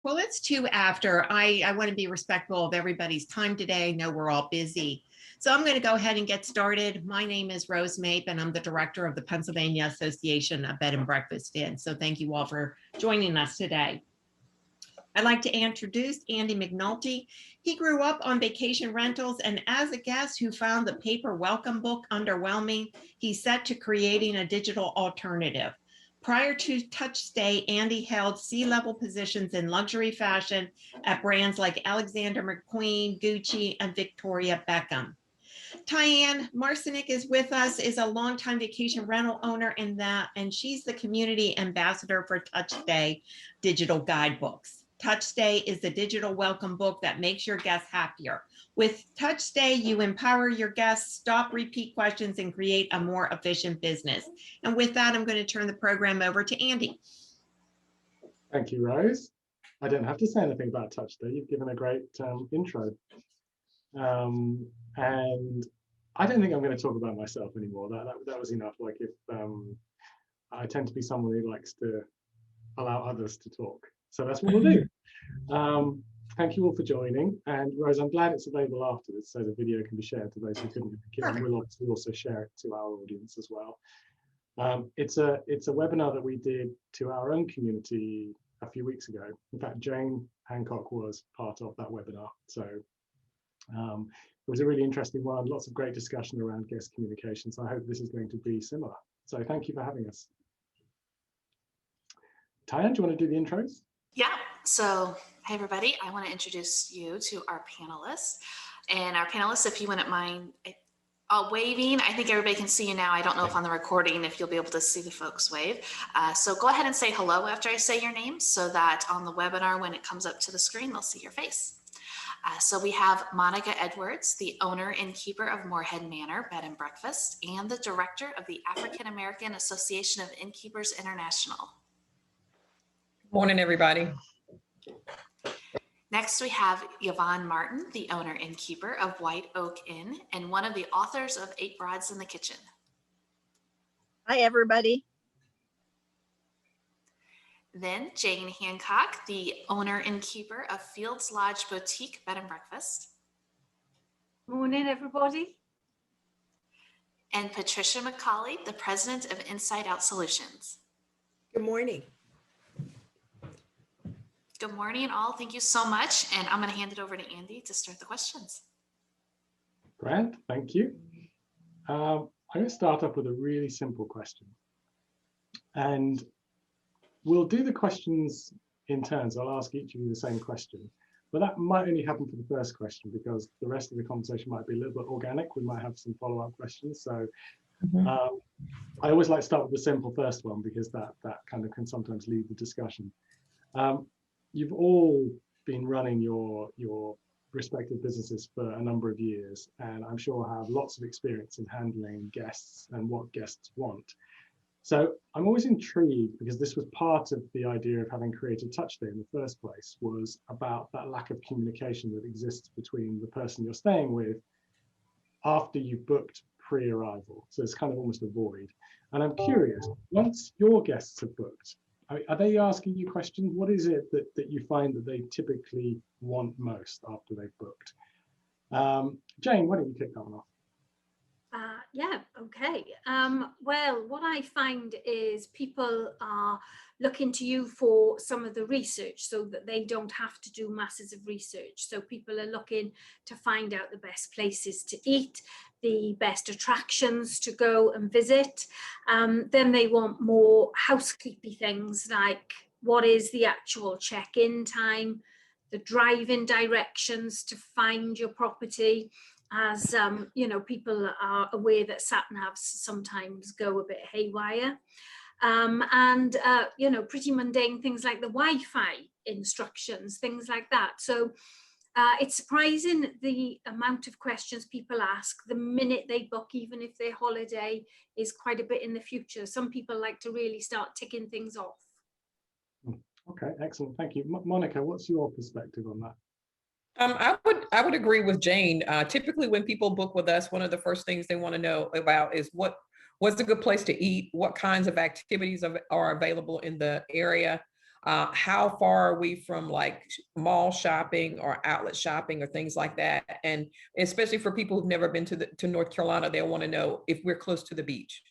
Well, it's two after. I want to be respectful of everybody's time today. I know we're all busy. So I'm going to go ahead and get started. My name is Rose Mape, and I'm the director of the Pennsylvania Association of Bed and Breakfast Inns. So thank you all for joining us today. I'd like to introduce Andy McNulty. He grew up on vacation rentals, and as a guest who found the paper welcome book underwhelming, he set to creating a digital alternative. Prior to TouchStay, Andy held C-level positions in luxury fashion at brands like Alexander McQueen, Gucci, and Victoria Beckham. Tyann Marcinick is with us, is a longtime vacation rental owner and she's the community ambassador for TouchStay digital guidebooks. TouchStay is the digital welcome book that makes your guests happier. With TouchStay, you empower your guests, stop repeat questions, and create a more efficient business. And with that, I'm going to turn the program over to Andy. Thank you, Rose. I don't have to say anything about TouchStay. You've given a great intro. And I don't think I'm going to talk about myself anymore. That was enough. Like if I tend to be someone who likes to allow others to talk. So that's what we'll do. Thank you all for joining. And Rose, I'm glad it's available afterwards so the video can be shared to those who couldn't make it. And we'll obviously also share it to our audience as well. It's a webinar that we did to our own community a few weeks ago. In fact, Jane Hancock was part of that webinar. So it was a really interesting one, lots of great discussion around guest communication. So I hope this is going to be similar. So thank you for having us. Tyann, do you want to do the intros? Yeah, so hey everybody, I want to introduce you to our panelists. And our panelists, if you wouldn't mind waving, I think everybody can see you now. I don't know if on the recording, if you'll be able to see the folks wave. So go ahead and say hello after I say your name so that on the webinar, when it comes up to the screen, they'll see your face. So we have Monica Edwards, the owner and keeper of Moorhead Manor Bed and Breakfast, and the director of the African American Association of Innkeepers International. Morning, everybody. Next, we have Yvonne Martin, the owner and keeper of White Oak Inn and one of the authors of 8 Broads in the Kitchen. Hi, everybody. Then Jane Hancock, the owner and keeper of Fields Lodge Boutique Bed and Breakfast. Morning, everybody. And Patricia McCauley, the president of Inside Out Solutions. Good morning. Good morning, all. Thank you so much. And I'm going to hand it over to Andy to start the questions. Grant, thank you. I'm going to start off with a really simple question. And we'll do the questions in turns. I'll ask each of you the same question. But that might only happen for the first question because the rest of the conversation might be a little bit organic. We might have some follow-up questions. So I always like to start with the simple first one because that kind of can sometimes lead the discussion. You've all been running your respective businesses for a number of years, and I'm sure have lots of experience in handling guests and what guests want. So I'm always intrigued because this was part of the idea of having created TouchStay in the first place, was about that lack of communication that exists between the person you're staying with after you've booked pre-arrival. So it's kind of almost a void. And I'm curious, once your guests have booked, are they asking you questions? What is it that you find that they typically want most after they've booked? Jane, why don't you kick that one off? Yeah, okay. Well, what I find is people are looking to you for some of the research so that they don't have to do masses of research. So people are looking to find out the best places to eat, the best attractions to go and visit. Then they want more housekeeping things like what is the actual check-in time, the drive-in directions to find your property. As you know, people are aware that sat-navs sometimes go a bit haywire. And you know, pretty mundane things like the Wi-Fi instructions, things like that. So it's surprising the amount of questions people ask the minute they book, even if their holiday is quite a bit in the future. Some people like to really start ticking things off. Okay, excellent, thank you. Monica, what's your perspective on that? I would agree with Jane. Typically, when people book with us, one of the first things they want to know about is what's a good place to eat, what kinds of activities are available in the area. How far are we from like mall shopping or outlet shopping or things like that? And especially for people who've never been to North Carolina, they'll want to know if we're close to the beach.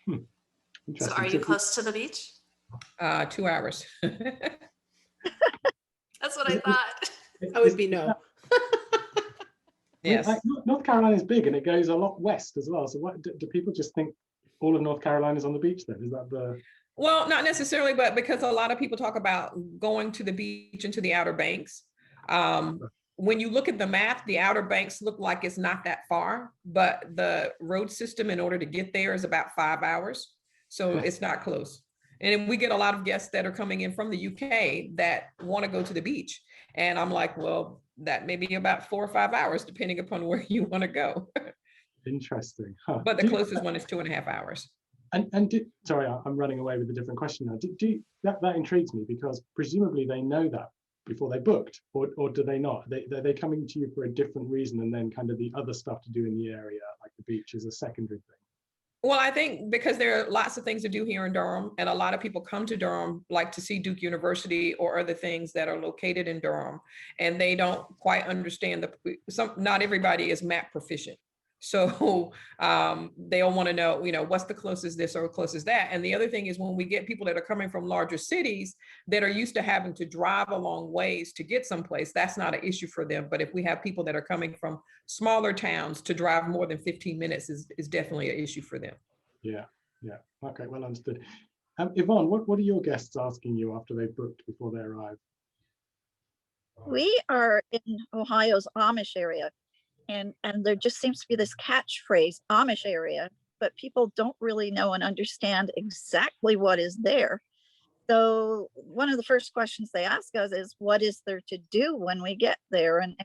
So Interesting. are you close to the beach? 2 hours. That's what I thought. I would be no. Yes. North Carolina is big and it goes a lot west as well. So what do people just think all of North Carolina is on the beach then? Is that the... Well, not necessarily, but because a lot of people talk about going to the beach and to the Outer Banks. When you look at the map, the Outer Banks look like it's not that far, but the road system in order to get there is about 5 hours. So it's not close. And we get a lot of guests that are coming in from the UK that want to go to the beach. And I'm like, well, that may be about 4 or 5 hours, depending upon where you want to go. Interesting. Huh. But the closest one is 2.5 hours. Sorry, I'm running away with a different question now. That intrigues me because presumably they know that before they booked, or do they not? Are they coming to you for a different reason, and then kind of the other stuff to do in the area, like the beach, is a secondary thing? Well, I think because there are lots of things to do here in Durham, and a lot of people come to Durham like to see Duke University or other things that are located in Durham, and they don't quite understand not everybody is map proficient. So they'll want to know, what's the closest this or closest that. And the other thing is when we get people that are coming from larger cities that are used to having to drive a long ways to get someplace, that's not an issue for them. But if we have people that are coming from smaller towns, to drive more than 15 minutes is definitely an issue for them. Yeah. Okay, well understood. Yvonne, what are your guests asking you after they've booked before they arrive? We are in Ohio's Amish area, and there just seems to be this catchphrase, Amish area, but people don't really know and understand exactly what is there. So one of the first questions they ask us is, what is there to do when we get there? And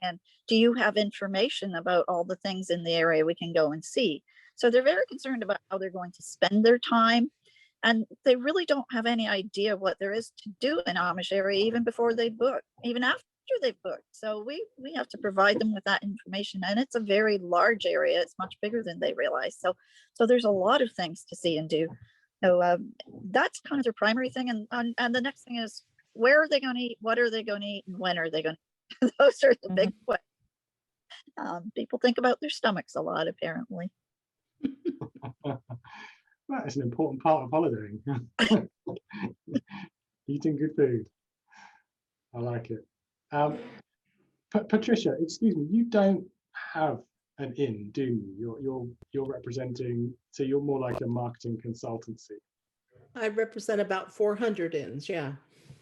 do you have information about all the things in the area we can go and see? So they're very concerned about how they're going to spend their time. And they really don't have any idea what there is to do in Amish area, even before they book, even after they've booked. So we have to provide them with that information. And it's a very large area. It's much bigger than they realize. So there's a lot of things to see and do. So that's kind of their primary thing. And the next thing is, where are they going to eat? What are they going to eat? And when are they going to eat? Those are the big questions. People think about their stomachs a lot, apparently. That is an important part of holidaying. Eating good food. I like it. Patricia, excuse me, you don't have an inn, do you? You're representing, so you're more like a marketing consultancy. I represent about 400 inns, yeah.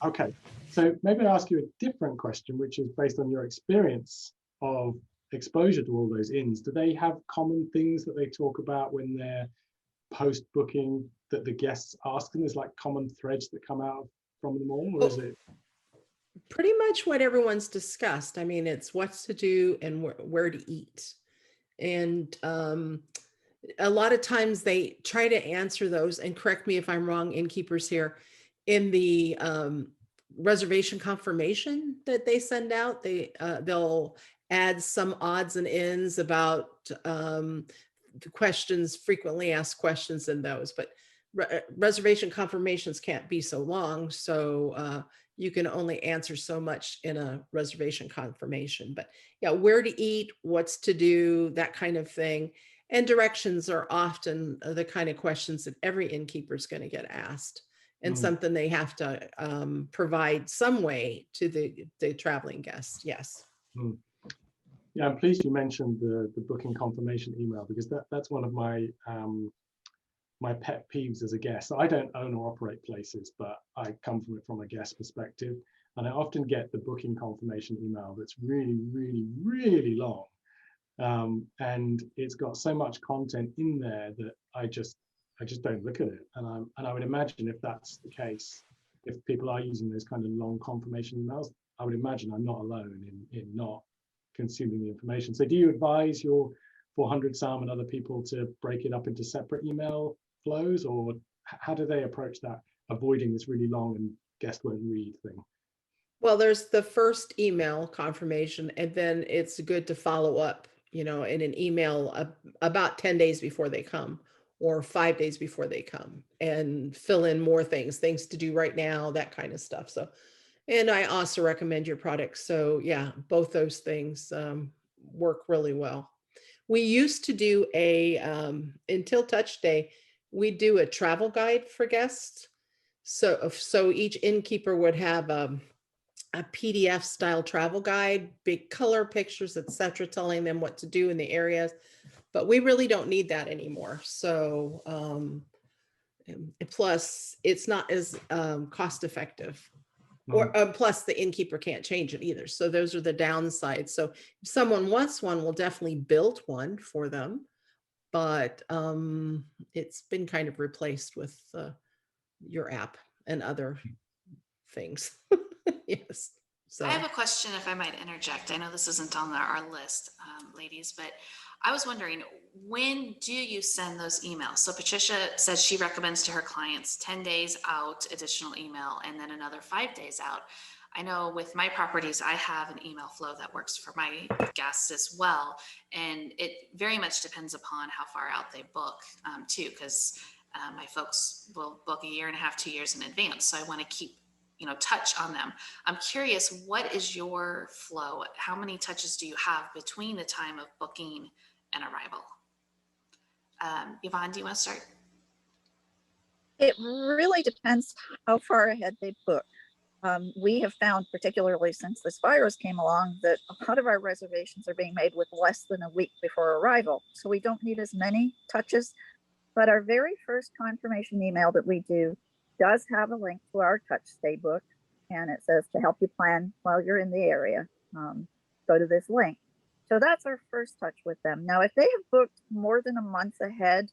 Okay, so maybe I'll ask you a different question, which is based on your experience of exposure to all those inns. Do they have common things that they talk about when they're post-booking that the guests ask them? There's like common threads that come out from them all, or is it? Pretty much what everyone's discussed. I mean, it's what's to do and where to eat. And a lot of times they try to answer those, and correct me if I'm wrong, innkeepers here, in the reservation confirmation that they send out. They'll add some odds and ends about the questions, frequently asked questions in those, but reservation confirmations can't be so long. So you can only answer so much in a reservation confirmation. But yeah, where to eat, what's to do, that kind of thing. And directions are often the kind of questions that every innkeeper is going to get asked, and something they have to provide some way to the traveling guests. Yes. Yeah, I'm pleased you mentioned the booking confirmation email, because that's one of my my pet peeves as a guest. I don't own or operate places, but I come from it from a guest perspective, and I often get the booking confirmation email that's really, really, really long, and it's got so much content in there that I just don't look at it. And I would imagine if that's the case, if people are using those kind of long confirmation emails, I would imagine I'm not alone in not consuming the information. So do you advise your 400 SAM and other people to break it up into separate email flows, or how do they approach that, avoiding this really long and guest won't read thing? Well, there's the first email confirmation, and then it's good to follow up, in an email about 10 days before they come, or 5 days before they come, and fill in more things to do right now, that kind of stuff. So, and I also recommend your products. So yeah, both those things work really well. We used to do until Touch Day, we do a travel guide for guests. So each innkeeper would have a PDF style travel guide, big color pictures, etc., telling them what to do in the areas. But we really don't need that anymore. So and plus it's not as cost effective. Or plus the innkeeper can't change it either. So those are the downsides. So if someone wants one, we'll definitely build one for them. But it's been kind of replaced with your app and other things. Yes. So I have a question, if I might interject. I know this isn't on our list, ladies, but I was wondering, when do you send those emails? So Patricia says she recommends to her clients 10 days out additional email and then another 5 days out. I know with my properties, I have an email flow that works for my guests as well. And it very much depends upon how far out they book too, because my folks will book 1.5 years, 2 years in advance. So I want to keep touch on them. I'm curious, what is your flow? How many touches do you have between the time of booking and arrival? Yvonne, do you want to start? It really depends how far ahead they book. We have found, particularly since this virus came along, that a lot of our reservations are being made with less than a week before arrival. So we don't need as many touches. But our very first confirmation email that we do does have a link to our Touch Stay book, and it says to help you plan while you're in the area, go to this link. So that's our first touch with them. Now, if they have booked more than a month ahead,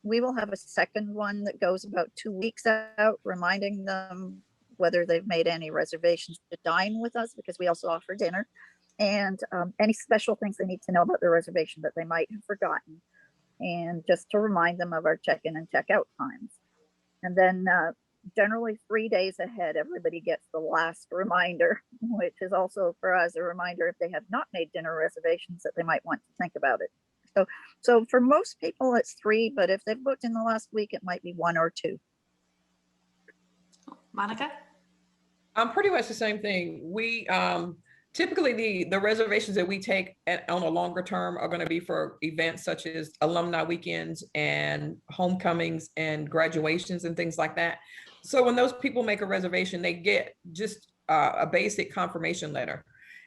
we will have a second one that goes about 2 weeks out, reminding them whether they've made any reservations to dine with us, because we also offer dinner, and any special things they need to know about their reservation that they might have forgotten, and just to remind them of our check-in and check-out times. And then generally 3 days ahead, everybody gets the last reminder, which is also for us a reminder if they have not made dinner reservations that they might want to think about it. So for most people, it's 3, but if they've booked in the last week, it might be 1 or 2. Monica? Pretty much the same thing. We typically the reservations that we take on a longer term are going to be for events such as alumni weekends and homecomings and graduations and things like that. So when those people make a reservation, they get just a basic confirmation letter.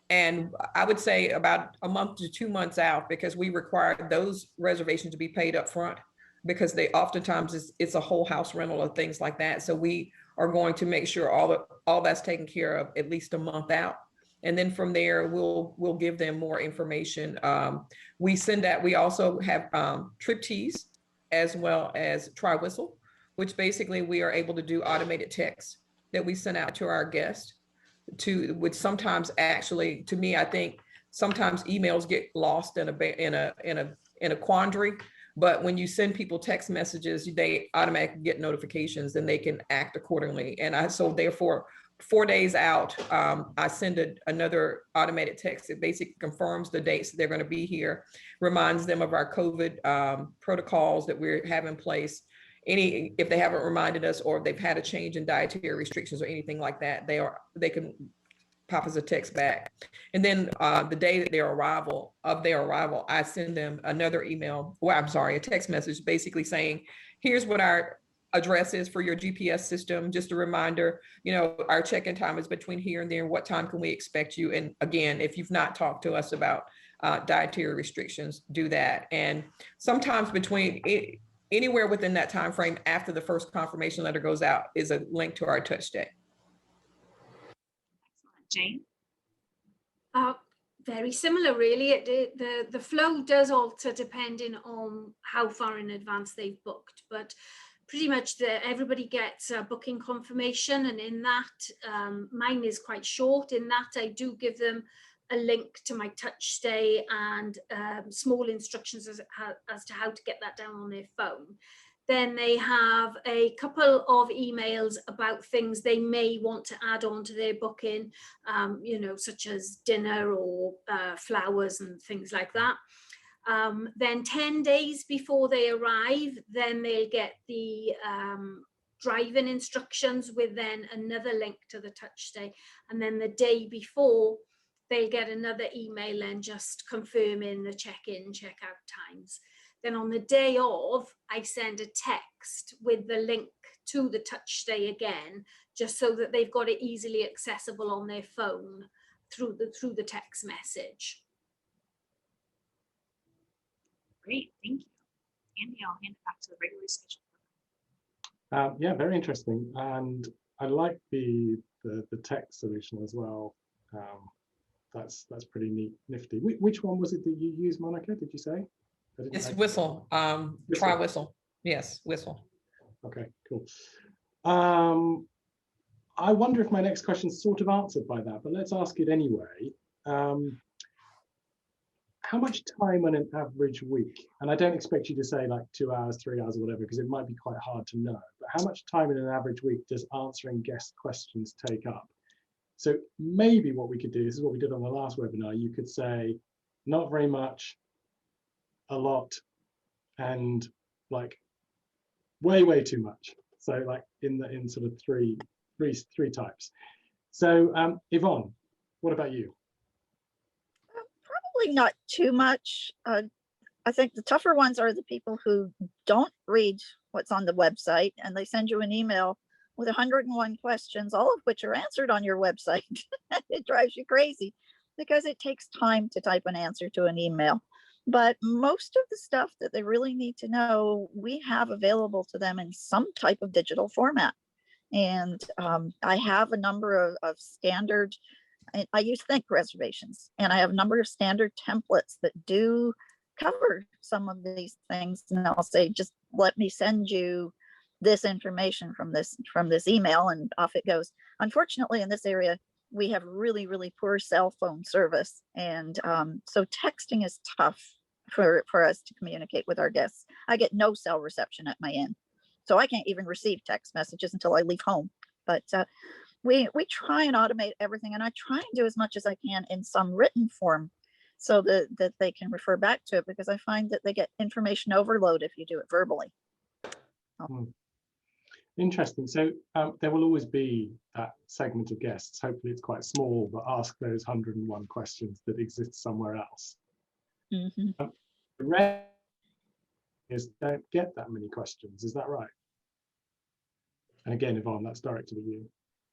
And I would say about a month to 2 months out, because we require those reservations to be paid up front, because they oftentimes it's a whole house rental or things like that. So we are going to make sure all that's taken care of at least a month out. And then from there, we'll give them more information. We also have Trip Tease as well as Try Whistle, which basically we are able to do automated text that we send out to our guests, which sometimes actually, to me, I think sometimes emails get lost in a quandary. But when you send people text messages, they automatically get notifications and they can act accordingly. And so therefore, 4 days out, I send another automated text that basically confirms the dates that they're going to be here, reminds them of our COVID protocols that we have in place. If they haven't reminded us, or if they've had a change in dietary restrictions or anything like that, they can pop us a text back. And then the day of their arrival, I send them another email. Well, I'm sorry, a text message basically saying, here's what our address is for your GPS system. Just a reminder, our check-in time is between here and there. What time can we expect you? And again, if you've not talked to us about dietary restrictions, do that. And sometimes anywhere within that time frame after the first confirmation letter goes out is a link to our Touch Day. Jane? Very similar, really. The flow does alter depending on how far in advance they've booked, but pretty much everybody gets a booking confirmation, and in that, mine is quite short. In that, I do give them a link to my Touch Stay and small instructions as to how to get that down on their phone. Then they have a couple of emails about things they may want to add on to their booking, such as dinner or flowers and things like that. Then 10 days before they arrive, then they'll get the driving instructions with then another link to the TouchStay. And then the day before, they'll get another email and just confirming the check-in, check-out times. Then on the day of, I send a text with the link to the TouchStay again, just so that they've got it easily accessible on their phone through the text message. Great, thank you. Andy, I'll hand it back to the regularly scheduled. Yeah, very interesting. And I like the text solution as well. That's pretty neat, nifty. Which one was it that you used, Monica? Did you say? It's Whistle, try Whistle. Yes, Whistle. Okay, cool. I wonder if my next question is sort of answered by that, but let's ask it anyway. How much time on an average week, and I don't expect you to say like 2 hours, 3 hours or whatever, because it might be quite hard to know, but how much time in an average week does answering guest questions take up? So maybe what we could do, this is what we did on the last webinar, you could say not very much, a lot, and like way too much. So like in sort of three types. So Yvonne, what about you? Probably not too much. I think the tougher ones are the people who don't read what's on the website and they send you an email with 101 questions, all of which are answered on your website. It drives you crazy because it takes time to type an answer to an email. But most of the stuff that they really need to know, we have available to them in some type of digital format. And I have a number of standard, I use Think reservations, and I have a number of standard templates that do cover some of these things. And I'll say, just let me send you this information from this email, and off it goes. Unfortunately, in this area, we have really poor cell phone service. And so texting is tough for us to communicate with our guests. I get no cell reception at my inn, so I can't even receive text messages until I leave home. But we try and automate everything, and I try and do as much as I can in some written form so that they can refer back to it, because I find that they get information overload if you do it verbally. Interesting. So there will always be that segment of guests, hopefully it's quite small, but ask those 101 questions that exist somewhere else. Mm-hmm. The rest is don't get that many questions. Is that right? And again, Yvonne, that's directed at you.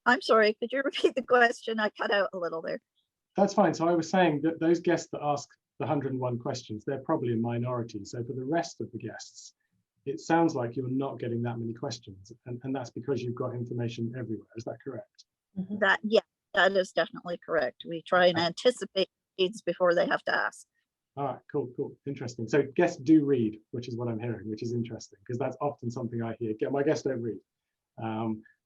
I'm sorry, could you repeat the question? I cut out a little there. That's fine. So I was saying that those guests that ask the 101 questions, they're probably a minority. So for the rest of the guests, it sounds like you're not getting that many questions. And that's because you've got information everywhere. Is that correct? Yeah, that is definitely correct. We try and anticipate needs before they have to ask. All right, cool. Interesting. So guests do read, which is what I'm hearing, which is interesting, because that's often something I hear. My guests don't read.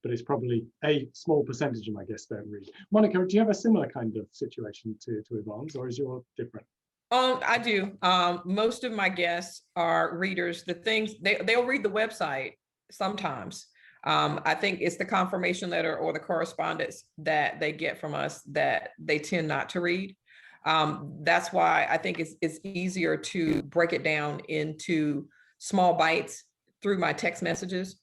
But it's probably a small percentage of my guests don't read. Monica, do you have a similar kind of situation to Yvonne's, or is yours different? I do. Most of my guests are readers. The things they'll read the website sometimes. I think it's the confirmation letter or the correspondence that they get from us that they tend not to read. That's why I think it's easier to break it down into small bites through my text messages.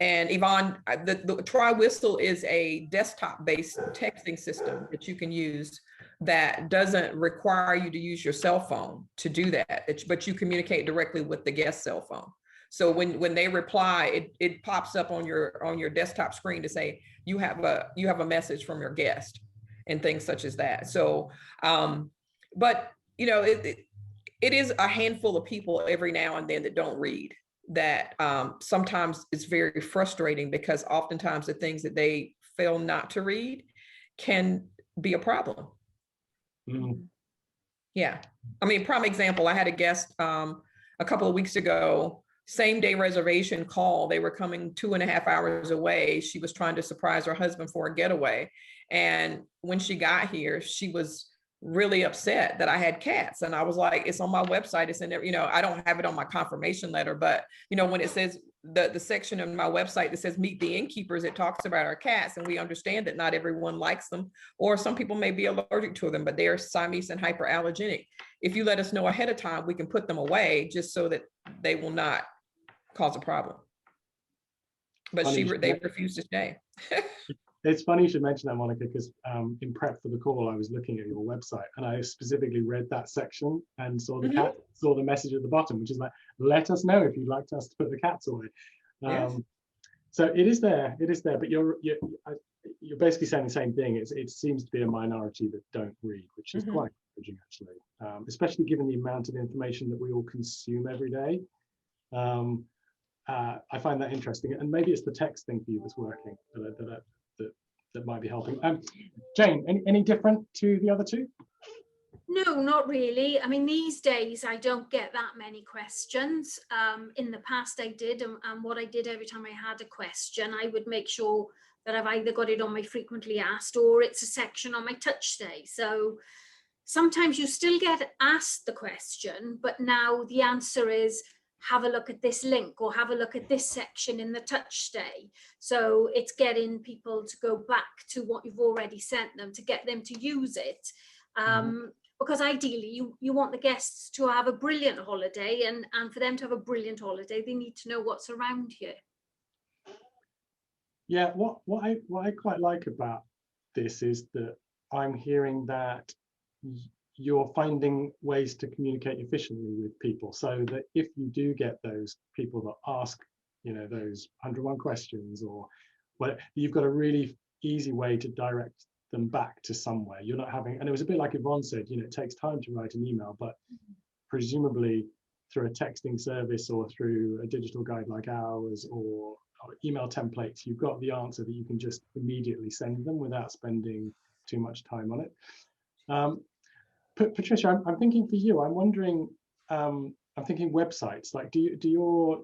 And Yvonne, the Try Whistle is a desktop-based texting system that you can use that doesn't require you to use your cell phone to do that, but you communicate directly with the guest cell phone. So when they reply, it pops up on your desktop screen to say you have a message from your guest and things such as that. So, but you know, it is a handful of people every now and then that don't read. That sometimes it's very frustrating because oftentimes the things that they fail not to read can be a problem. Yeah. I mean, prime example, I had a guest a couple of weeks ago, same day reservation call. They were coming 2.5 hours away. She was trying to surprise her husband for a getaway. And when she got here, she was really upset that I had cats. And I was like, it's on my website. It's in there, you know, I don't have it on my confirmation letter, but you know, when it says the section on my website that says meet the innkeepers, it talks about our cats, and we understand that not everyone likes them, or some people may be allergic to them, but they are Siamese and hyperallergenic. If you let us know ahead of time, we can put them away just so that they will not cause a problem. But they refuse to stay. It's funny you should mention that, Monica, because in prep for the call, I was looking at your website and I specifically read that section and saw the cat, saw the message at the bottom, which is like, let us know if you'd like us to put the cats away. Yes. So it is there, but you're basically saying the same thing. It seems to be a minority that don't read, which is quite encouraging, actually, especially given the amount of information that we all consume every day. I find that interesting, and maybe it's the text thing for you that's working that might be helping. Jane, any different to the other two? No, not really. I mean, these days I don't get that many questions. In the past I did, and what I did every time I had a question, I would make sure that I've either got it on my frequently asked or it's a section on my touch stay. So sometimes you still get asked the question, but now the answer is, have a look at this link or have a look at this section in the touch stay. So it's getting people to go back to what you've already sent them to get them to use it. Because ideally you want the guests to have a brilliant holiday, and for them to have a brilliant holiday, they need to know what's around here. Yeah, what I quite like about this is that I'm hearing that you're finding ways to communicate efficiently with people, so that if you do get those people that ask, those 101 questions, or well, you've got a really easy way to direct them back to somewhere. You're not having, and it was a bit like Yvonne said, it takes time to write an email, but presumably through a texting service or through a digital guide like ours or email templates, you've got the answer that you can just immediately send them without spending too much time on it. Patricia, I'm thinking for you, I'm wondering, I'm thinking websites, like do your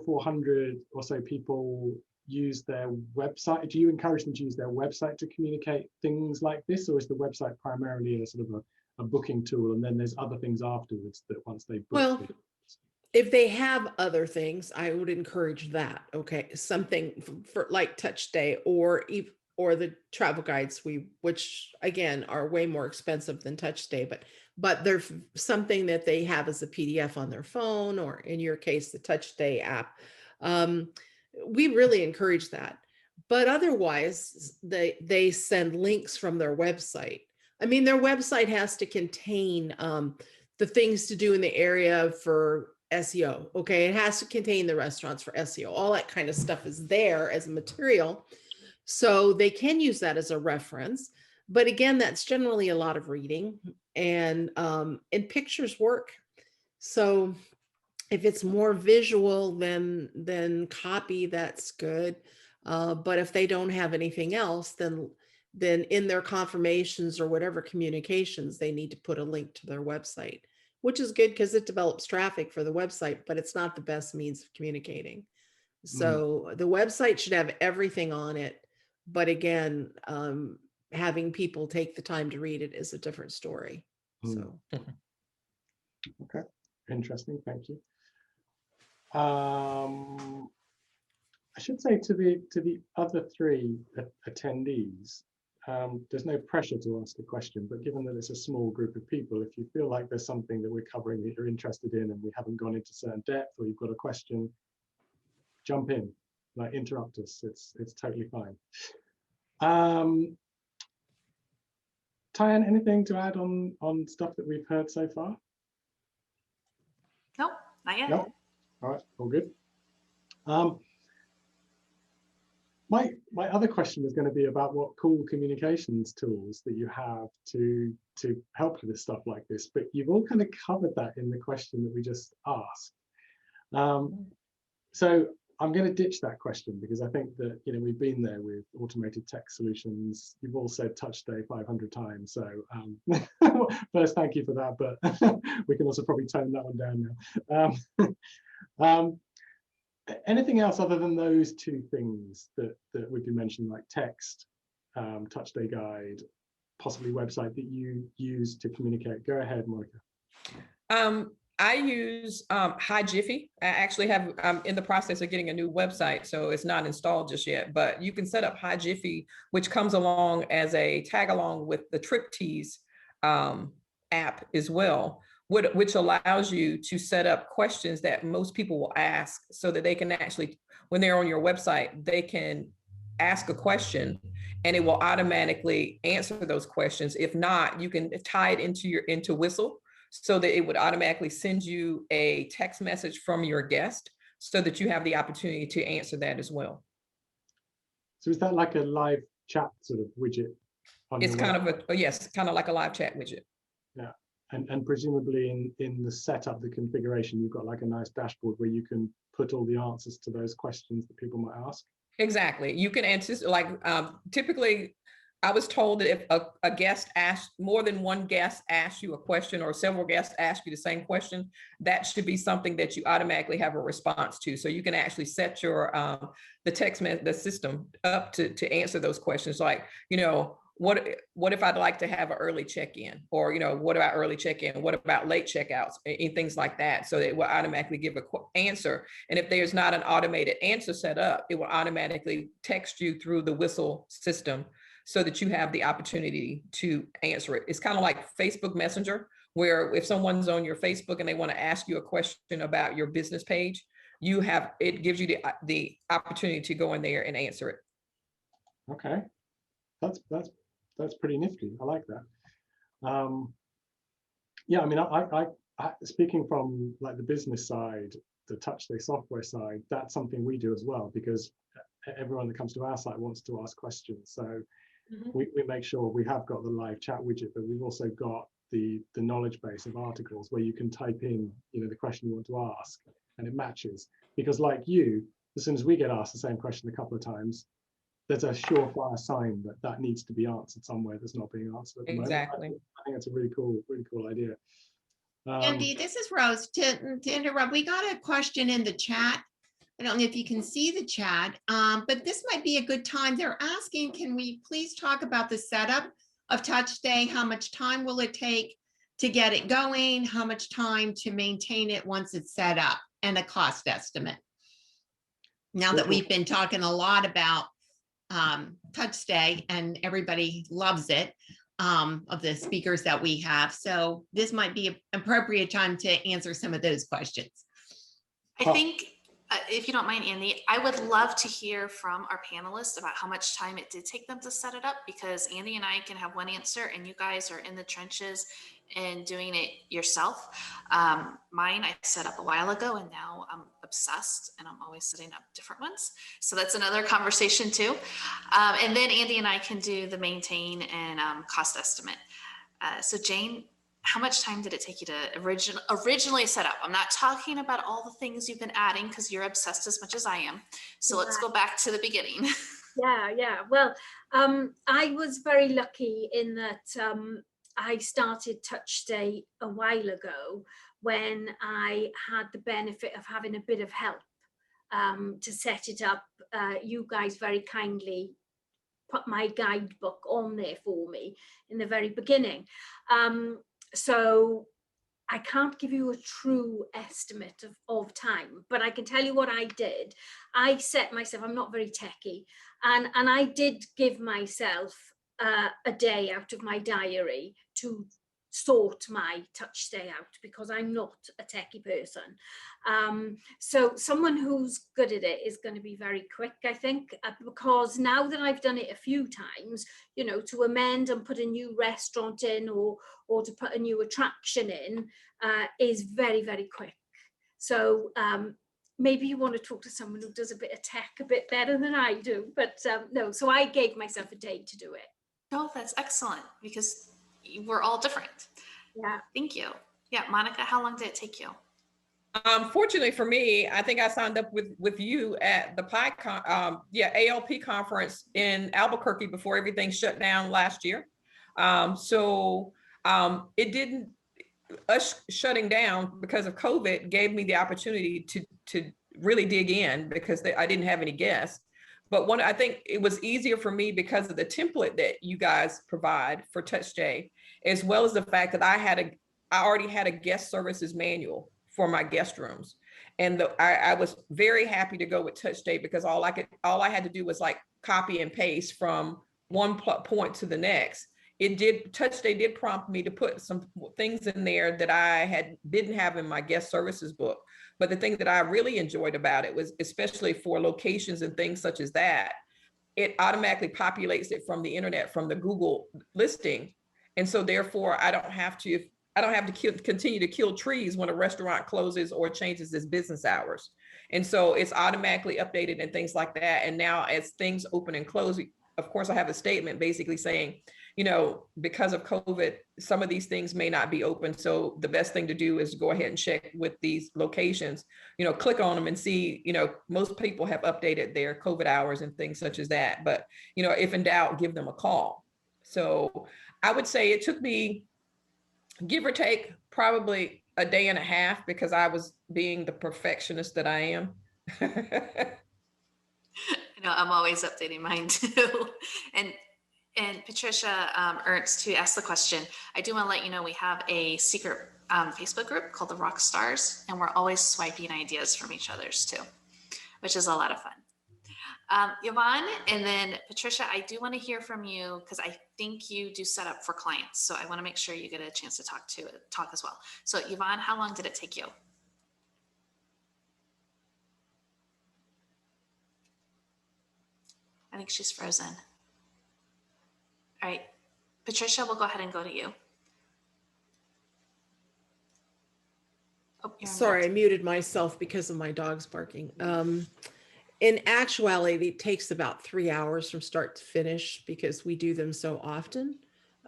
400 or so people use their website? Do you encourage them to use their website to communicate things like this, or is the website primarily a sort of a booking tool, and then there's other things afterwards that once they book? Well, if they have other things, I would encourage that. Okay, something for like Touch Day or the travel guides, which again are way more expensive than Touch Day, but they're something that they have as a PDF on their phone, or in your case, the Touch Day app. We really encourage that. But otherwise, they send links from their website. I mean, their website has to contain the things to do in the area for SEO. Okay, it has to contain the restaurants for SEO. All that kind of stuff is there as a material. So they can use that as a reference. But again, that's generally a lot of reading, and pictures work. So if it's more visual than copy, that's good. But if they don't have anything else, then in their confirmations or whatever communications, they need to put a link to their website, which is good because it develops traffic for the website, but it's not the best means of communicating. So the website should have everything on it. But again, having people take the time to read it is a different story. So. Okay, interesting. Thank you. I should say to the other three attendees, there's no pressure to ask a question, but given that it's a small group of people, if you feel like there's something that we're covering that you're interested in and we haven't gone into certain depth, or you've got a question, jump in, like interrupt us. It's totally fine. Tyann, anything to add on stuff that we've heard so far? Nope, not yet. No. All right, all good. My other question was going to be about what cool communications tools that you have to help with stuff like this, but you've all kind of covered that in the question that we just asked. So I'm going to ditch that question because I think that we've been there with automated text solutions. You've all said Touch Day 500 times, so first thank you for that, but we can also probably tone that one down now. Anything else other than those two things that we've been mentioning, like text, Touch Day guide, possibly website that you use to communicate? Go ahead, Monica. I use Hi Jiffy. I actually have, I'm in the process of getting a new website, so it's not installed just yet, but you can set up Hi Jiffy, which comes along as a tag along with the Triptease app as well, which allows you to set up questions that most people will ask so that they can actually, when they're on your website, they can ask a question and it will automatically answer those questions. If not, you can tie it into Whistle, so that it would automatically send you a text message from your guest so that you have the opportunity to answer that as well. So is that like a live chat sort of widget? It's kind of yes, kind of like a live chat widget. Yeah, and presumably in the setup, the configuration, you've got like a nice dashboard where you can put all the answers to those questions that people might ask. Exactly. You can answer, like typically, I was told that if a guest asks, more than one guest asks you a question or several guests ask you the same question, that should be something that you automatically have a response to. So you can actually set your the system up to answer those questions. Like, what if I'd like to have an early check-in, or what about early check-in? What about late checkouts and things like that? So it will automatically give an answer. And if there's not an automated answer set up, it will automatically text you through the Whistle system, so that you have the opportunity to answer it. It's kind of like Facebook Messenger, where if someone's on your Facebook and they want to ask you a question about your business page, it gives you the opportunity to go in there and answer it. Okay, that's pretty nifty. I like that. Yeah, I mean, I speaking from like the business side, the TouchStay software side, that's something we do as well, because everyone that comes to our site wants to ask questions. So we make sure we have got the live chat widget, but we've also got the knowledge base of articles where you can type in, the question you want to ask, and it matches. Because like you, as soon as we get asked the same question a couple of times, there's a surefire sign that needs to be answered somewhere that's not being answered at the Exactly. moment. I think that's a really cool idea. Andy, this is Rose. To interrupt, we got a question in the chat. I don't know if you can see the chat, but this might be a good time. They're asking, can we please talk about the setup of TouchStay? How much time will it take to get it going? How much time to maintain it once it's set up, and a cost estimate? Now that we've been talking a lot about TouchStay and everybody loves it, of the speakers that we have. So this might be an appropriate time to answer some of those questions. I think, if you don't mind, Andy, I would love to hear from our panelists about how much time it did take them to set it up, because Andy and I can have one answer and you guys are in the trenches and doing it yourself. Mine I set up a while ago, and now I'm obsessed and I'm always setting up different ones. So that's another conversation too. And then Andy and I can do the maintain and cost estimate. So Jane, how much time did it take you to originally set up? I'm not talking about all the things you've been adding, because you're obsessed as much as I am. So let's go back to the beginning. Yeah. Well, I was very lucky in that I started TouchStay a while ago, when I had the benefit of having a bit of help to set it up. You guys very kindly put my guidebook on there for me in the very beginning. So I can't give you a true estimate of time, but I can tell you what I did. I set myself, I'm not very techie, and I did give myself a day out of my diary to sort my TouchStay out, because I'm not a techie person. So someone who's good at it is going to be very quick, I think, because now that I've done it a few times, to amend and put a new restaurant in, or to put a new attraction in, is very, very quick. So maybe you want to talk to someone who does a bit of tech a bit better than I do, but no, so I gave myself a day to do it. Oh, that's excellent, because we're all different. Yeah. Thank you. Yeah, Monica, how long did it take you? Fortunately for me, I think I signed up with you at the ALP conference in Albuquerque before everything shut down last year. So it didn't, us shutting down because of COVID gave me the opportunity to really dig in, because I didn't have any guests. But I think it was easier for me because of the template that you guys provide for TouchStay, as well as the fact that I had I already had a guest services manual for my guest rooms. And I was very happy to go with TouchStay because all I had to do was like copy and paste from one point to the next. TouchStay did prompt me to put some things in there that I didn't have in my guest services book. But the thing that I really enjoyed about it was, especially for locations and things such as that, it automatically populates it from the internet, from the Google listing. And so therefore I don't have to continue to kill trees when a restaurant closes or changes its business hours. And so it's automatically updated and things like that. And now as things open and close, of course, I have a statement basically saying, you know, because of COVID, some of these things may not be open. So the best thing to do is go ahead and check with these locations, you know, click on them and see, you know, most people have updated their COVID hours and things such as that. But, you know, if in doubt, give them a call. So I would say it took me, give or take, probably a day and a half because I was being the perfectionist that I am. You know, I'm always updating mine too. And Patricia Ernst, who asked the question, I do want to let you know we have a secret Facebook group called the Rock Stars, and we're always swiping ideas from each other's too, which is a lot of fun. Yvonne, and then Patricia, I do want to hear from you because I think you do set up for clients. So I want to make sure you get a chance to talk as well. So Yvonne, how long did it take you? I think she's frozen. All right, Patricia, we'll go ahead and go to you. Oh, Sorry, I muted myself because of my dogs barking. In actuality, it takes about 3 hours from start to finish because we do them so often.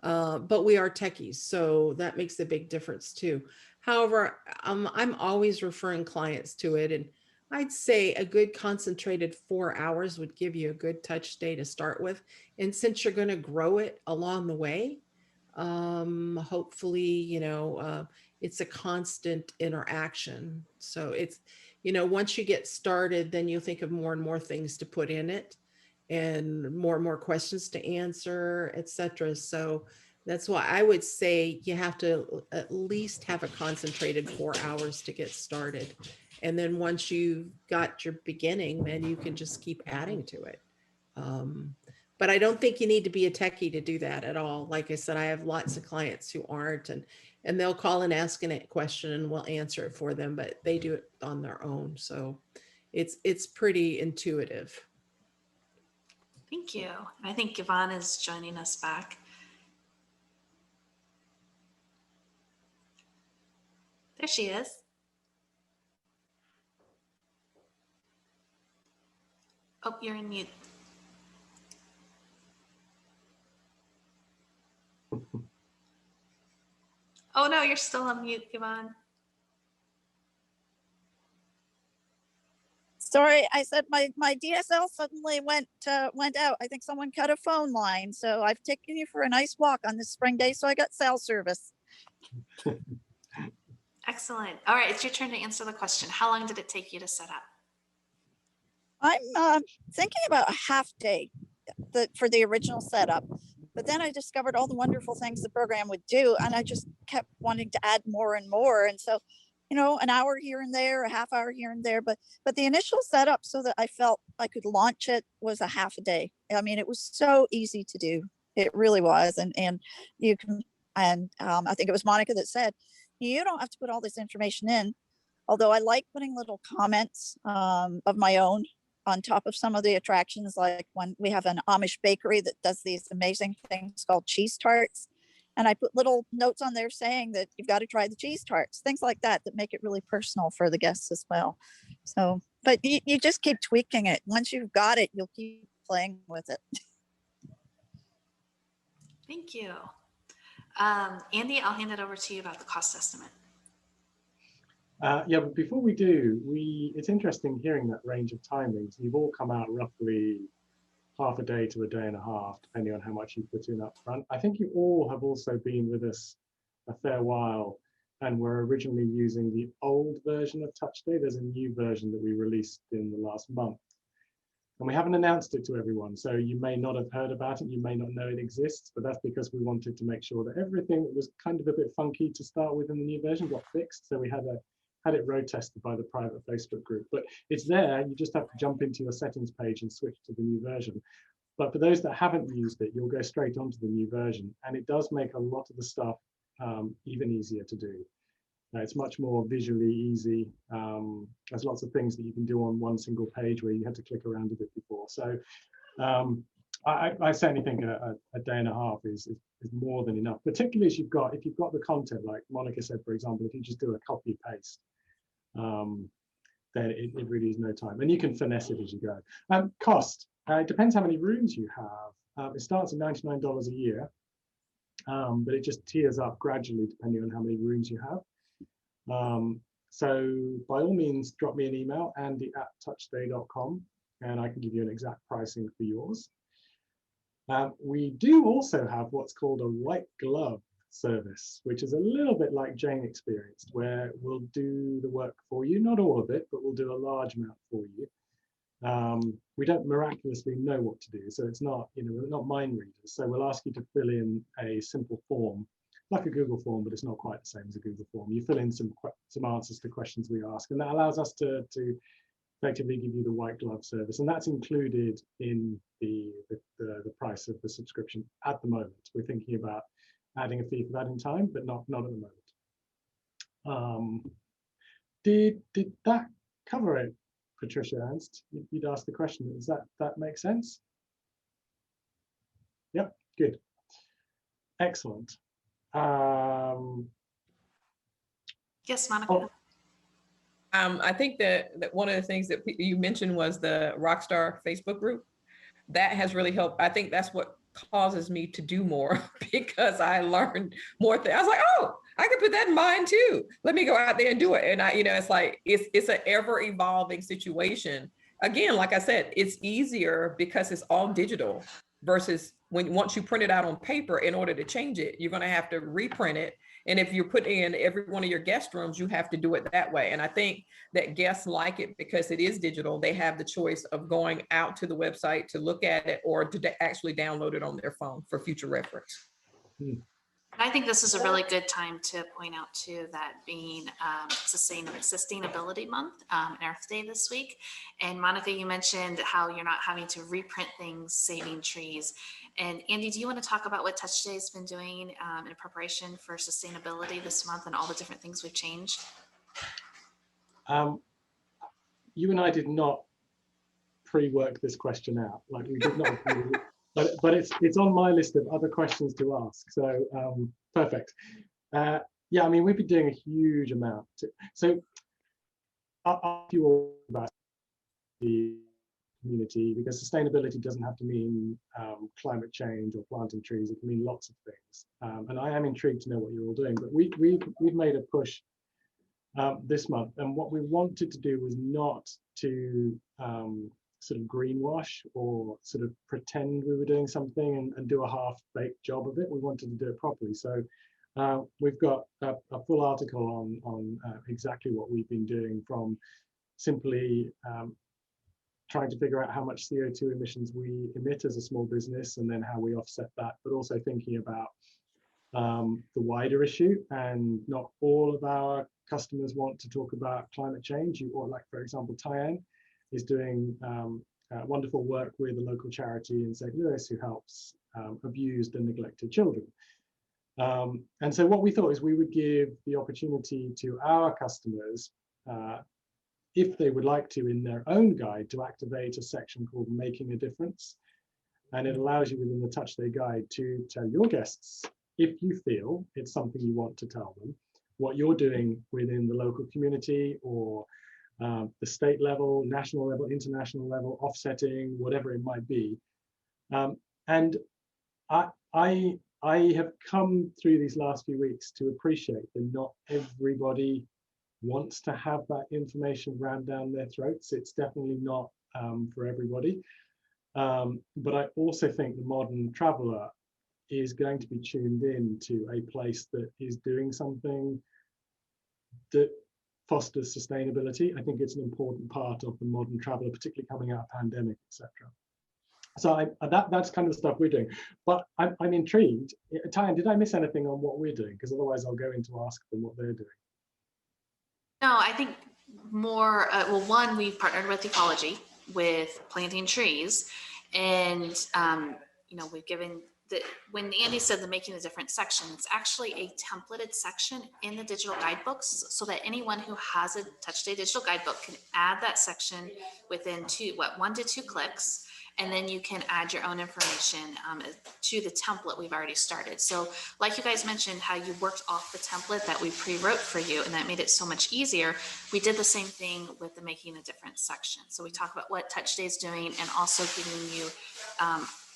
But we are techies, so that makes a big difference too. However, I'm always referring clients to it, and I'd say a good concentrated 4 hours would give you a good TouchStay to start with. And since you're going to grow it along the way, hopefully, you know, it's a constant interaction. So it's, you know, once you get started, then you'll think of more and more things to put in it and more questions to answer, etc. So that's why I would say you have to at least have a concentrated 4 hours to get started. And then once you've got your beginning, then you can just keep adding to it. But I don't think you need to be a techie to do that at all. Like I said, I have lots of clients who aren't, and they'll call and ask a question and we'll answer it for them, but they do it on their own. So it's pretty intuitive. Thank you. I think Yvonne is joining us back. There she is. Oh, you're in mute. Oh no, you're still on mute, Yvonne. Sorry, I said my DSL suddenly went out. I think someone cut a phone line. So I've taken you for a nice walk on this spring day. So I got cell service. Excellent. All right, it's your turn to answer the question. How long did it take you to set up? I'm thinking about a half day for the original setup. But then I discovered all the wonderful things the program would do. And I just kept wanting to add more and more. And so, you know, an hour here and there, a half hour here and there. But the initial setup so that I felt I could launch it was a half a day. I mean, it was so easy to do. It really was. And you can, and I think it was Monica that said, you don't have to put all this information in. Although I like putting little comments of my own on top of some of the attractions, like when we have an Amish bakery that does these amazing things called cheese tarts. And I put little notes on there saying that you've got to try the cheese tarts, things like that make it really personal for the guests as well. So, but you just keep tweaking it. Once you've got it, you'll keep playing with it. Thank you. Andy, I'll hand it over to you about the cost estimate. Yeah, but before we do, it's interesting hearing that range of timings. You've all come out roughly half a day to a day and a half, depending on how much you put in up front. I think you all have also been with us a fair while and were originally using the old version of TouchStay. There's a new version that we released in the last month. And we haven't announced it to everyone, so you may not have heard about it, you may not know it exists, but that's because we wanted to make sure that everything that was kind of a bit funky to start with in the new version got fixed. So we had it road tested by the private Facebook group. But it's there, you just have to jump into your settings page and switch to the new version. But for those that haven't used it, you'll go straight onto the new version, and it does make a lot of the stuff even easier to do. It's much more visually easy. There's lots of things that you can do on one single page where you had to click around a bit before. So I certainly think a day and a half is more than enough, particularly if you've got the content, like Monica said, for example, if you just do a copy paste, then it really is no time. And you can finesse it as you go. Cost, it depends how many rooms you have. It starts at $99 a year, but it just tiers up gradually depending on how many rooms you have. So by all means, drop me an email, andy@touchstay.com, and I can give you an exact pricing for yours. We do also have what's called a white glove service, which is a little bit like Jane experienced, where we'll do the work for you, not all of it, but we'll do a large amount for you. We don't miraculously know what to do, so it's not, we're not mind readers. So we'll ask you to fill in a simple form, like a Google form, but it's not quite the same as a Google form. You fill in some answers to questions we ask, and that allows us to effectively give you the white glove service, and that's included in the price of the subscription at the moment. We're thinking about adding a fee for that in time, but not at the moment. Did that cover it, Patricia Ernst? You'd asked the question. Does that make sense? Yep, good, excellent. Yes, Monica. I think that one of the things that you mentioned was the Rockstar Facebook group. That has really helped. I think that's what causes me to do more, because I learned more things. I was like, oh, I can put that in mind too. Let me go out there and do it. And it's like, it's an ever evolving situation. Again, like I said, it's easier because it's all digital versus once you print it out on paper. In order to change it, you're going to have to reprint it. And if you're putting in every one of your guest rooms, you have to do it that way. And I think that guests like it because it is digital. They have the choice of going out to the website to look at it or to actually download it on their phone for future reference. I think this is a really good time to point out too, that being Sustainability Month and Earth Day this week. And Monica, you mentioned how you're not having to reprint things, saving trees. And Andy, do you want to talk about what Touch Day has been doing in preparation for sustainability this month and all the different things we've changed? You and I did not pre-work this question out. Like we did not. But it's on my list of other questions to ask. So perfect. Yeah, I mean, we've been doing a huge amount. So I'll ask you all about the community, because sustainability doesn't have to mean climate change or planting trees. It can mean lots of things. And I am intrigued to know what you're all doing. But we've made a push this month, and what we wanted to do was not to sort of greenwash or sort of pretend we were doing something and do a half-baked job of it. We wanted to do it properly. So we've got a full article on exactly what we've been doing, from simply trying to figure out how much CO2 emissions we emit as a small business and then how we offset that, but also thinking about the wider issue. And not all of our customers want to talk about climate change. Or like, for example, Tyann is doing wonderful work with a local charity in St. Louis who helps abused and neglected children. And so what we thought is we would give the opportunity to our customers, if they would like to, in their own guide, to activate a section called Making a Difference. And it allows you within the Touch Day guide to tell your guests, if you feel it's something you want to tell them, what you're doing within the local community or the state level, national level, international level, offsetting, whatever it might be. And I have come through these last few weeks to appreciate that not everybody wants to have that information rammed down their throats. It's definitely not for everybody. But I also think the modern traveler is going to be tuned in to a place that is doing something that fosters sustainability. I think it's an important part of the modern traveler, particularly coming out of pandemic, etc. So that's kind of stuff we're doing. But I'm intrigued. Tyann, did I miss anything on what we're doing? Because otherwise I'll go in to ask them what they're doing. No, I think more, well, one, we've partnered with Ecology with planting trees. And, you know, we've given when Andy said the making a difference section, it's actually a templated section in the digital guidebooks so that anyone who has a TouchStay digital guidebook can add that section within 1 to 2 clicks. And then you can add your own information to the template we've already started. So like you guys mentioned, how you worked off the template that we pre-wrote for you, and that made it so much easier. We did the same thing with the Making a Difference section. So we talk about what TouchStay is doing and also giving you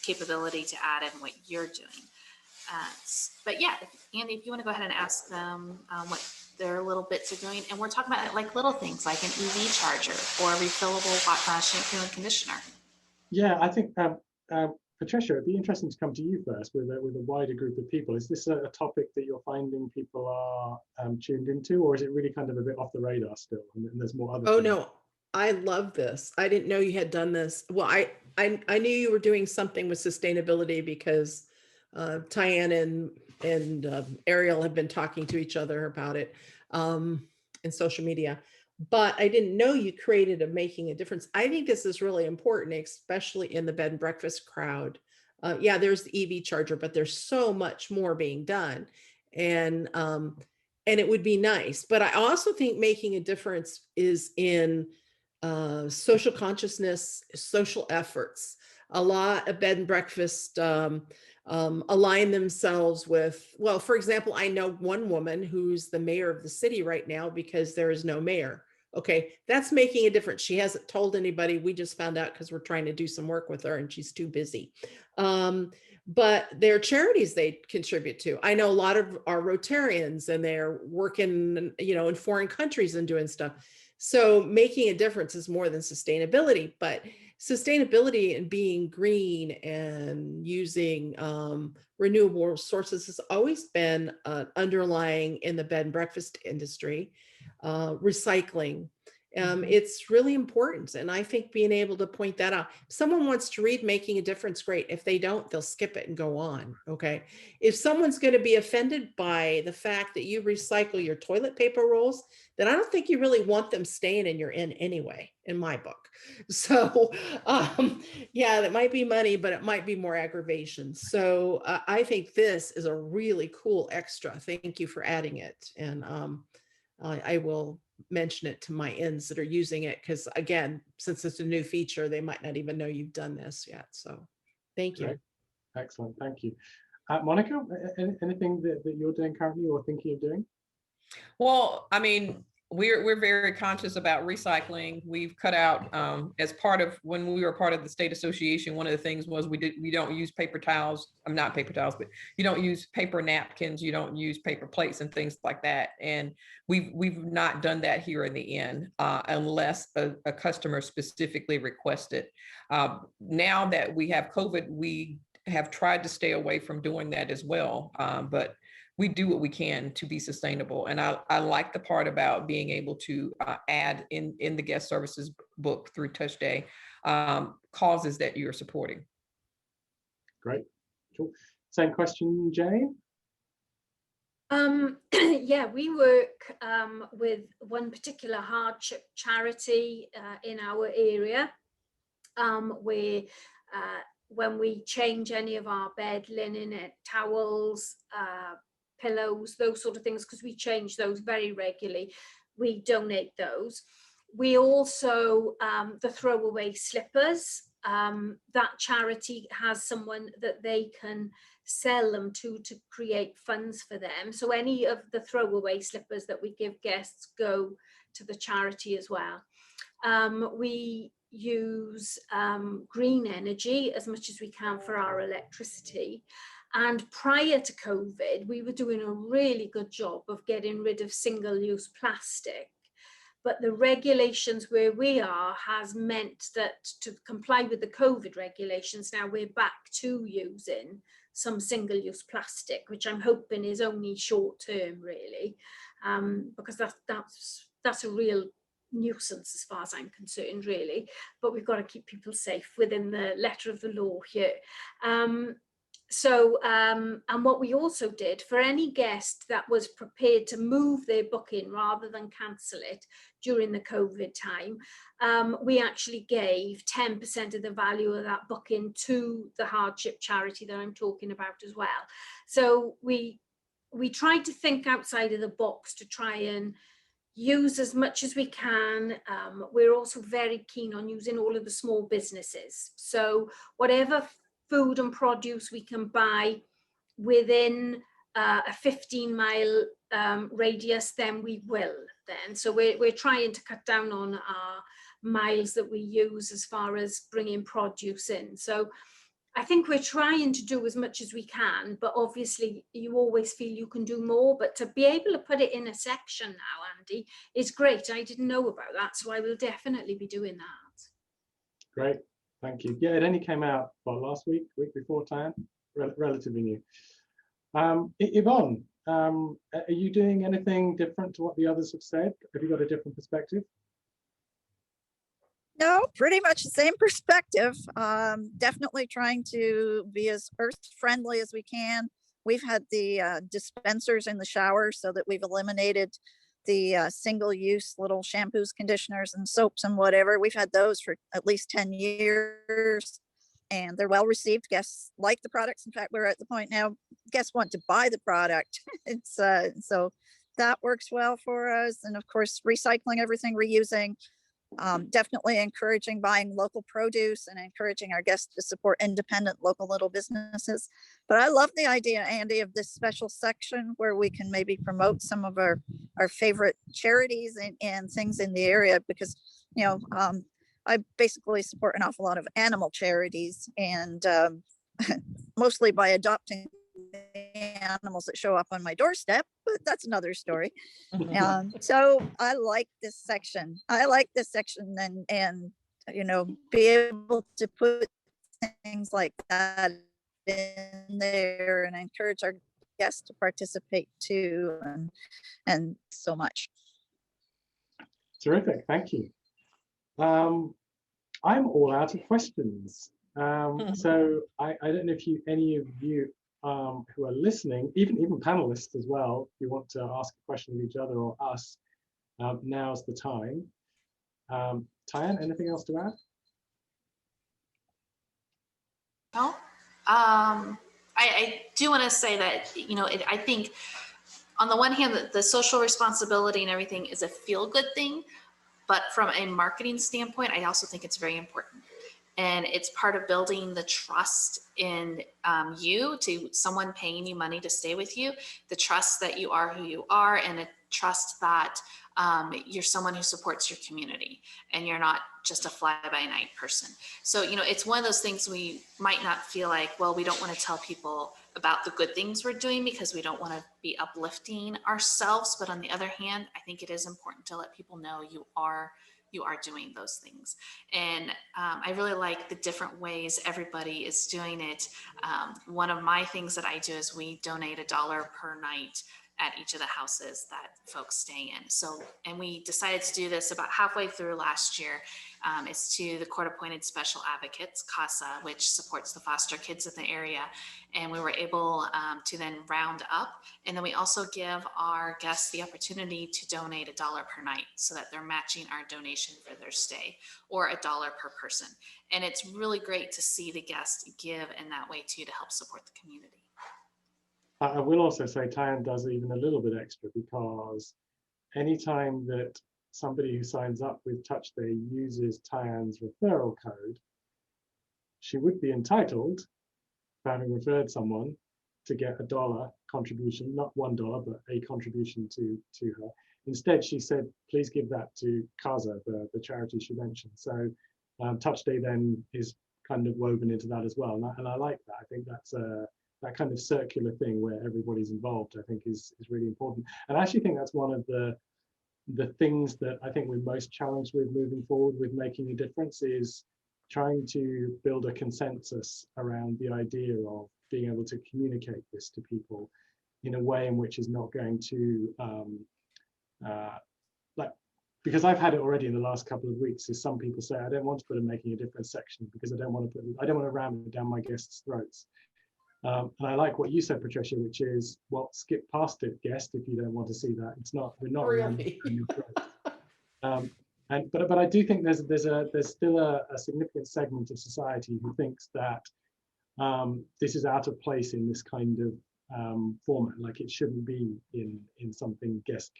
capability to add in what you're doing. But yeah, Andy, if you want to go ahead and ask them what their little bits are doing. And we're talking about like little things like an EV charger or a refillable shampoo and conditioner. Yeah, I think, Patricia, it'd be interesting to come to you first with a wider group of people. Is this a topic that you're finding people are tuned into, or is it really kind of a bit off the radar still? And there's more other Oh, things? no, I love this. I didn't know you had done this. Well, I knew you were doing something with sustainability because Tyann and Ariel have been talking to each other about it in social media. But I didn't know you created a Making a Difference. I think this is really important, especially in the bed and breakfast crowd. Yeah, there's the EV charger, but there's so much more being done. And it would be nice. But I also think making a difference is in social consciousness, social efforts. A lot of bed and breakfast align themselves with, well, for example, I know one woman who's the mayor of the city right now because there is no mayor. Okay, that's making a difference. She hasn't told anybody. We just found out because we're trying to do some work with her and she's too busy. But there are charities they contribute to. I know a lot of our Rotarians and they're working, you know, in foreign countries and doing stuff. So making a difference is more than sustainability, but sustainability and being green and using renewable sources has always been underlying in the bed and breakfast industry. Recycling. It's really important. And I think being able to point that out, if someone wants to read Making a Difference, great. If they don't, they'll skip it and go on. Okay. If someone's going to be offended by the fact that you recycle your toilet paper rolls, then I don't think you really want them staying in your inn anyway, in my book. So yeah, that might be money, but it might be more aggravation. So I think this is a really cool extra. Thank you for adding it. And I will mention it to my inns that are using it because, again, since it's a new feature, they might not even know you've done this yet. So thank you. Great. Excellent. Thank you. Monica, anything that you're doing currently or thinking of doing? Well, I mean, we're very conscious about recycling. We've cut out as part of when we were part of the state association, one of the things was we don't use paper towels. I'm not paper towels, but you don't use paper napkins, you don't use paper plates and things like that. And we've not done that here in the inn unless a customer specifically requested. Now that we have COVID, we have tried to stay away from doing that as well. But we do what we can to be sustainable. And I like the part about being able to add in the guest services book through TouchStay causes that you're supporting. Great. Cool. Same question, Jane? Yeah, we work with one particular hardship charity in our area where when we change any of our bed linen, towels, pillows, those sort of things, because we change those very regularly, we donate those. We also, the throwaway slippers, that charity has someone that they can sell them to create funds for them. So any of the throwaway slippers that we give guests go to the charity as well. We use green energy as much as we can for our electricity. And prior to COVID, we were doing a really good job of getting rid of single-use plastic. But the regulations where we are has meant that to comply with the COVID regulations, now we're back to using some single-use plastic, which I'm hoping is only short-term, really, because that's that's a real nuisance as far as I'm concerned, really. But we've got to keep people safe within the letter of the law here. And what we also did for any guest that was prepared to move their booking rather than cancel it during the COVID time, we actually gave 10% of the value of that booking to the hardship charity that I'm talking about as well. So we tried to think outside of the box to try and use as much as we can. We're also very keen on using all of the small businesses. So whatever food and produce we can buy within a 15-mile radius, then we will then. So we're trying to cut down on our miles that we use as far as bringing produce in. So I think we're trying to do as much as we can, but obviously you always feel you can do more. But to be able to put it in a section now, Andy, is great. I didn't know about that, so I will definitely be doing that. Great, thank you. Yeah, it only came out last week before, Tyann, relatively new. Yvonne, are you doing anything different to what the others have said? Have you got a different perspective? No, pretty much the same perspective. Definitely trying to be as earth friendly as we can. We've had the dispensers in the shower so that we've eliminated the single-use little shampoos, conditioners, and soaps and whatever. We've had those for at least 10 years, and they're well received. Guests like the products. In fact, we're at the point now, guests want to buy the product. It's so that works well for us. And of course, recycling everything, reusing. Definitely encouraging buying local produce and encouraging our guests to support independent local little businesses. But I love the idea, Andy, of this special section where we can maybe promote some of our favorite charities and things in the area, because, you know, I basically support an awful lot of animal charities, and mostly by adopting animals that show up on my doorstep, but that's another story. So I like this section. And you know, be able to put things like that in there and encourage our guests to participate too, and so much. Terrific, thank you. I'm all out of questions. So I don't know if any of you who are listening, even panelists as well, if you want to ask a question of each other or us, now's the time. Tyann, anything else to add? No. I do want to say that, you know, I think on the one hand, the social responsibility and everything is a feel-good thing, but from a marketing standpoint, I also think it's very important. And it's part of building the trust in you, to someone paying you money to stay with you, the trust that you are who you are, and a trust that you're someone who supports your community and you're not just a fly-by-night person. So, you know, it's one of those things we might not feel like, well, we don't want to tell people about the good things we're doing because we don't want to be uplifting ourselves. But on the other hand, I think it is important to let people know you are doing those things. And I really like the different ways everybody is doing it. One of my things that I do is we donate $1 per night at each of the houses that folks stay in. So, and we decided to do this about halfway through last year. It's to the court-appointed special advocates, CASA, which supports the foster kids in the area. And we were able to then round up. And then we also give our guests the opportunity to donate $1 per night so that they're matching our donation for their stay, or $1 per person. And it's really great to see the guests give in that way too, to help support the community. I will also say Tyann does even a little bit extra, because anytime that somebody who signs up with TouchStay uses Tyann's referral code, she would be entitled, for having referred someone, to get $1 contribution, not $1, but a contribution to her. Instead, she said, please give that to CASA, the charity she mentioned. So TouchStay then is kind of woven into that as well. And I like that. I think that's that kind of circular thing where everybody's involved, I think is really important. And I actually think that's one of the things that I think we're most challenged with moving forward with making a difference, is trying to build a consensus around the idea of being able to communicate this to people in a way in which is not going to like because I've had it already in the last couple of weeks, is some people say, I don't want to put a making a difference section because I don't want to ram it down my guests' throats. And I like what you said, Patricia, which is, well, skip past it, guest, if you don't want to see that. We're not ramming it down your throats. But I do think there's still a significant segment of society who thinks that this is out of place in this kind of format, like it shouldn't be in something guest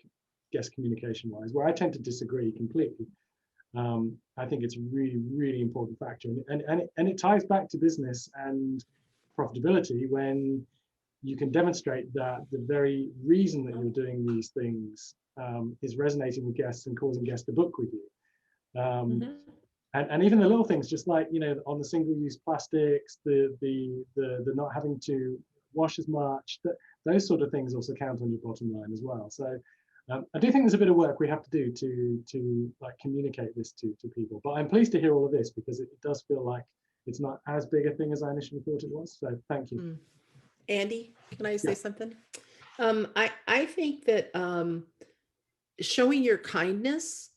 communication wise, where I tend to disagree completely. I think it's a really, really important factor, and it ties back to business and profitability when you can demonstrate that the very reason that you're doing these things is resonating with guests and causing guests to book with you. And even the little things, just like, you know, on the single-use plastics, the not having to wash as much, those sort of things also count on your bottom line as well. So I do think there's a bit of work we have to do to like communicate this to people. But I'm pleased to hear all of this because it does feel like it's not as big a thing as I initially thought it was. So thank you. Andy, can I say something? I think that showing your kindness,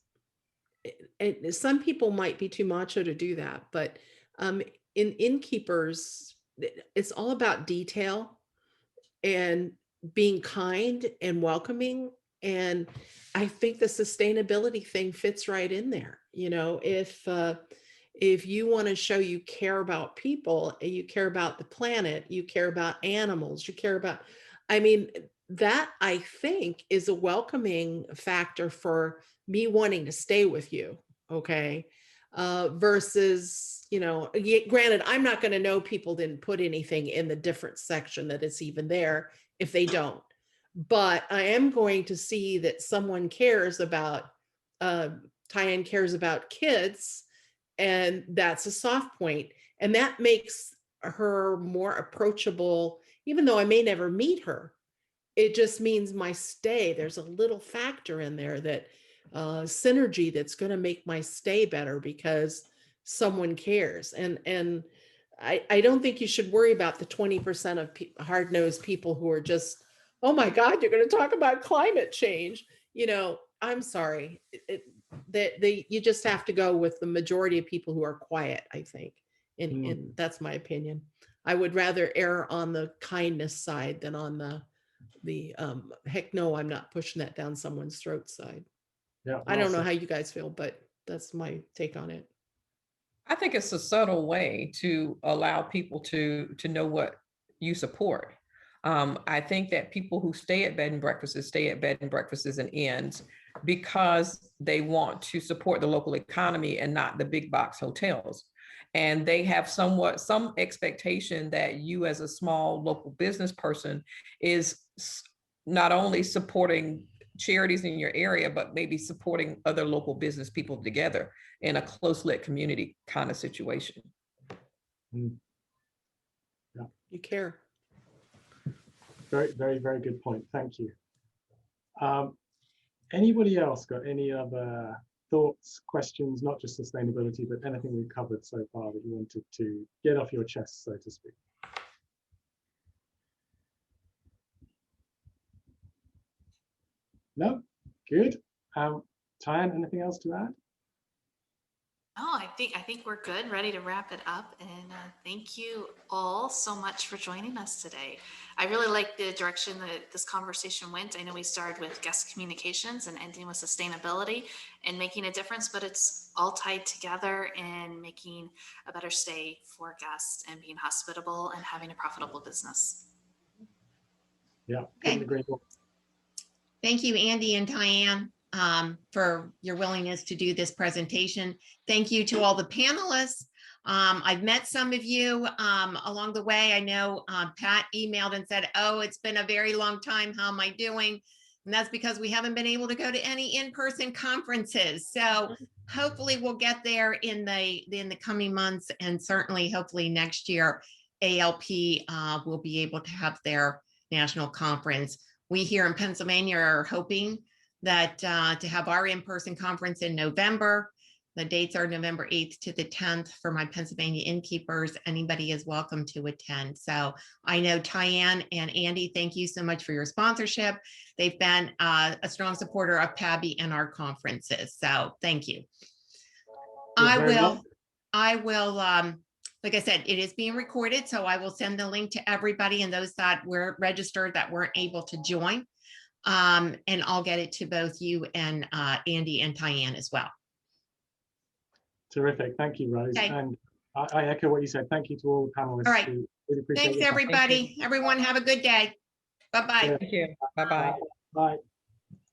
and some people might be too macho to do that, but in innkeepers, it's all about detail and being kind and welcoming. And I think the sustainability thing fits right in there. You know, if you want to show you care about people, and you care about the planet, you care about animals, you care about, I mean, that I think is a welcoming factor for me wanting to stay with you. Okay. Versus, you know, granted, I'm not going to know people didn't put anything in the different section that it's even there if they don't. But I am going to see that someone cares about, Tyann cares about kids, and that's a soft point. And that makes her more approachable, even though I may never meet her. It just means my stay, there's a little factor in there that synergy that's going to make my stay better because someone cares. And I don't think you should worry about the 20% of hard-nosed people who are just, oh my God, you're going to talk about climate change. You know, I'm sorry. You just have to go with the majority of people who are quiet, I think. And that's my opinion. I would rather err on the kindness side than on the heck no, I'm not pushing that down someone's throat side. Yeah, I don't know how you guys feel, but that's my take on it. I think it's a subtle way to allow people to know what you support. I think that people who stay at bed and breakfasts stay at bed and breakfasts and inns because they want to support the local economy and not the big box hotels. And they have some expectation that you as a small local business person is not only supporting charities in your area, but maybe supporting other local business people together in a close-knit community kind of situation. Yeah. You care. Very, very, very good point. Thank you. Anybody else got any other thoughts, questions, not just sustainability, but anything we've covered so far that you wanted to get off your chest, so to speak? No? Good. Tyann, anything else to add? No, I think we're good, ready to wrap it up. And thank you all so much for joining us today. I really like the direction that this conversation went. I know we started with guest communications and ending with sustainability and making a difference, but it's all tied together in making a better stay for guests and being hospitable and having a profitable business. Yeah, couldn't agree more. Thank you, Andy and Tyann, for your willingness to do this presentation. Thank you to all the panelists. I've met some of you along the way. I know Pat emailed and said, oh, it's been a very long time. How am I doing? And that's because we haven't been able to go to any in-person conferences. So hopefully we'll get there in the coming months, and certainly hopefully next year ALP will be able to have their national conference. We here in Pennsylvania are hoping that to have our in-person conference in November, The dates are November 8th to the 10th for my Pennsylvania innkeepers. Anybody is welcome to attend. So I know Tyann and Andy, thank you so much for your sponsorship. They've been a strong supporter of PABI and our conferences. So thank you. You're very welcome. I will, like I said, it is being recorded, so I will send the link to everybody and those that were registered that weren't able to join. And I'll get it to both you and Andy and Tyann as well. Terrific. Thank you, Rose. Okay. And I echo what you said. Thank you to all the panelists. All right. who really appreciate Thanks, your time. everybody. Everyone have a good day. Bye-bye. Yeah. Thank you. Bye-bye. Bye.